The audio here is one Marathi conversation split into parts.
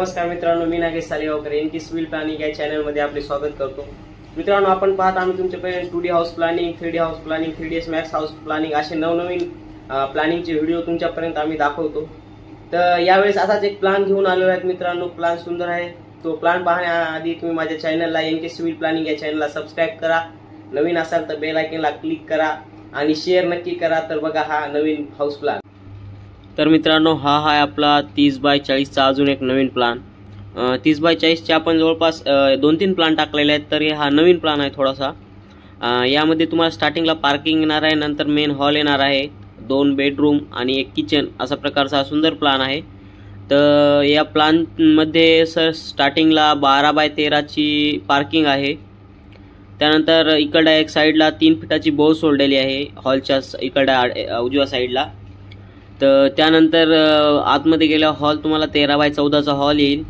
नमस्कार मित्रांनो, मी नागेश सालेगावकर एनके सिव्हिल प्लॅनिंग या चॅनलमध्ये आपले स्वागत करतो। मित्रांनो, आपण पाहत आम्ही तुमच्यापर्यंत 2D house planning, 3D house planning, 3ds max house planning असे नवनवीन प्लॅनिंगचे व्हिडिओ तुमच्यापर्यंत आम्ही दाखवतो। तर यावेळेस असाच एक प्लॅन घेऊन आलो आहे मित्रांनो। प्लॅन सुंदर आहे। तो प्लॅन पाहण्याआधी तुम्ही माझ्या चॅनलला एनके सिव्हिल प्लॅनिंग या चॅनलला सबस्क्राइब करा। नवीन असाल तर बेल आयकॉनला क्लिक करा आणि शेअर नक्की करा। तर बघा हा नवीन हाऊस प्लॅन। तर मित्रांनो, हा आहे आपला 30x40 चा अजून एक नवीन प्लॅन। 30x40 चे आपण जवळपास 2-3 प्लॅन टाकलेले आहेत, तर हा नवीन प्लॅन आहे थोडासा। यामध्ये तुम्हाला स्टार्टिंगला पार्किंग येणार आहे, नंतर मेन हॉल येणार आहे, 2 बेडरूम आणि 1 किचन असा प्रकारचा सुंदर प्लॅन आहे। तर या प्लॅन मध्ये सर स्टार्टिंगला 12x13 ची पार्किंग आहे। त्यानंतर इकडे एक साइडला 3 फीटाची बोर सोडलेली आहे हॉलच्या इकडे उजव्या साइडला। तर त्यानंतर आतमध्ये गेल्यावर हॉल तुम्हाला 13x14 चा हॉल येईल।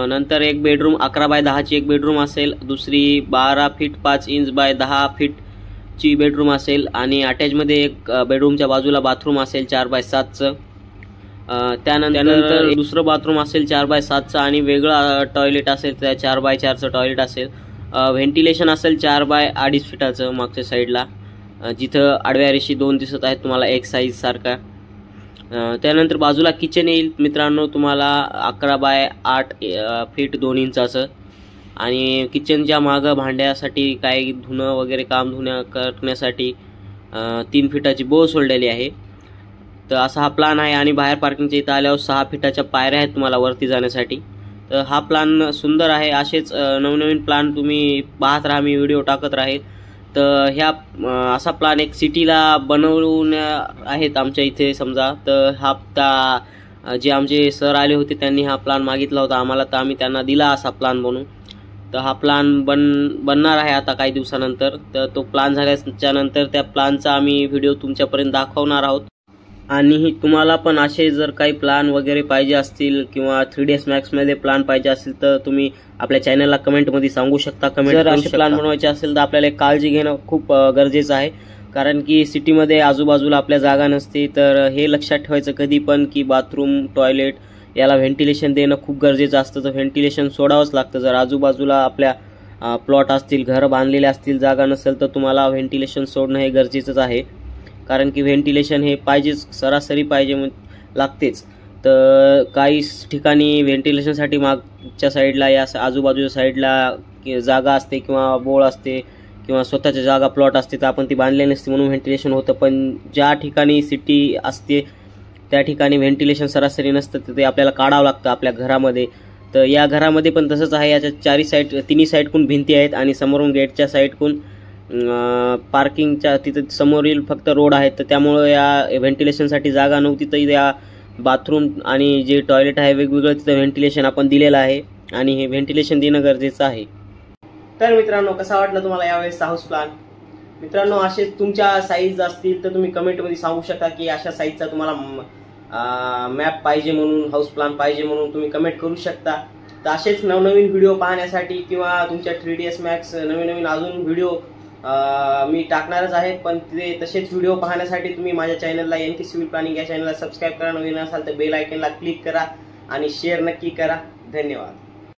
नंतर एक बेडरूम 11x10 ची एक बेडरूम असेल, दुसरी 12 फीट 5 इंच बाय 10 फीट ची बेडरूम असेल आणि अटॅचमध्ये एक बेडरूमच्या बाजूला बाथरूम असेल 4x7 चं। त्यानंतर दुसरं बाथरूम असेल 4x7 चं आणि वेगळं टॉयलेट असेल, त्या 4x4 चं टॉयलेट असेल। व्हेंटिलेशन असेल 4x2.5 फीटाचं मागच्या साईडला, जिथं आडव्या रेषी 2 दिसत आहेत तुम्हाला एक साईज सारखा। त्यानंतर बाजूला किचन येईल मित्रांनो तुम्हाला 11x8 फीट 2 इंचाचं आणि किचनच्या मागं भांड्यासाठी काही धुणं वगैरे काम करण्यासाठी 3 फीटाची बोर सोडलेली आहे। तर असा हा प्लॅन आहे आणि बाहेर पार्किंगच्या इथं आल्यावर 6 फीटाच्या पायऱ्या आहेत तुम्हाला वरती जाण्यासाठी। तर हा प्लॅन सुंदर आहे। असेच नवनवीन प्लॅन तुम्ही पाहत राहा, मी व्हिडिओ टाकत राहील। तर ह्या असा प्लॅन एक सिटीला बनवून आहेत आमच्या इथे समजा। तर हा जे आमचे सर आले होते त्यांनी हा प्लॅन मागितला होता आम्हाला, तर आम्ही त्यांना दिला असा प्लॅन बनवून। तर हा प्लॅन बनणार आहे आता काही दिवसानंतर। तर तो प्लॅन झाल्याच्या नंतर त्या प्लॅनचा आम्ही व्हिडिओ तुमच्यापर्यंत दाखवणार आहोत। आणि तुम्हाला पण असे जर काही प्लॅन वगैरे पाहिजे असतील किंवा 3ds मॅक्स मध्ये प्लॅन पाहिजे असतील तर तुम्ही आपल्या चॅनलला कमेंटमध्ये सांगू शकता। जर असे प्लॅन बनवायचे असेल तर आपल्याला काळजी घेणं खूप गरजेचं आहे, कारण की सिटीमध्ये आजूबाजूला आपल्या जागा नसते। तर हे लक्षात ठेवायचं कधी पण की बाथरूम टॉयलेट याला व्हेंटिलेशन देणं खूप गरजेचं असतं। तर व्हेंटिलेशन सोडावंच लागतं। जर आजूबाजूला आपल्या प्लॉट असतील, घर बांधलेले असतील, जागा नसेल तर तुम्हाला व्हेंटिलेशन सोडणं हे गरजेचंच आहे, कारण की व्हेंटिलेशन हे पाहिजेच, सरासरी पाहिजे लागतेच। तर काही ठिकाणी व्हेंटिलेशनसाठी मागच्या साईडला या आजूबाजूच्या साईडला जागा असते किंवा बोळ असते किंवा स्वतःच्या जागा प्लॉट असते, तर आपण ती बांधलेली नसते म्हणून व्हेंटिलेशन होतं। पण ज्या ठिकाणी सिटी असते त्या ठिकाणी व्हेंटिलेशन सरासरी नसतं, तर ते आपल्याला काढावं लागतं आपल्या घरामध्ये। तर या घरामध्ये पण तसंच आहे। याच्या तिन्ही साईडकून भिंती आहेत आणि समोरून गेटच्या साईडकून पार्किंगच्या तिथं समोरील फक्त रोड आहेत। तर त्यामुळे या व्हेंटिलेशनसाठी जागा नव्हती, तर या बाथरूम आणि जे टॉयलेट आहे वेगवेगळं तिथं व्हेंटिलेशन आपण दिलेलं आहे आणि हे व्हेंटिलेशन देणं गरजेचं आहे। तर मित्रांनो, कसा वाटला तुम्हाला यावेळेस हाऊस प्लॅन? मित्रांनो, असे तुमच्या साईज असतील तर तुम्ही कमेंटमध्ये सांगू शकता की अशा साईजचा तुम्हाला मॅप पाहिजे म्हणून, हाऊस प्लॅन पाहिजे म्हणून तुम्ही कमेंट करू शकता। तर असेच नवनवीन व्हिडिओ पाहण्यासाठी किंवा तुमच्या 3ds मॅक्स नवीन अजून व्हिडिओ मी टाकणारच आहे, पण ते तसेच व्हिडिओ पाहण्यासाठी तुम्ही माझ्या चॅनलला एनके सिव्हिल प्लॅनिंग या चॅनलला सबस्क्राइब करा। नवीन असाल तर बेल आयकॉनला क्लिक करा आणि शेअर नक्की करा। धन्यवाद।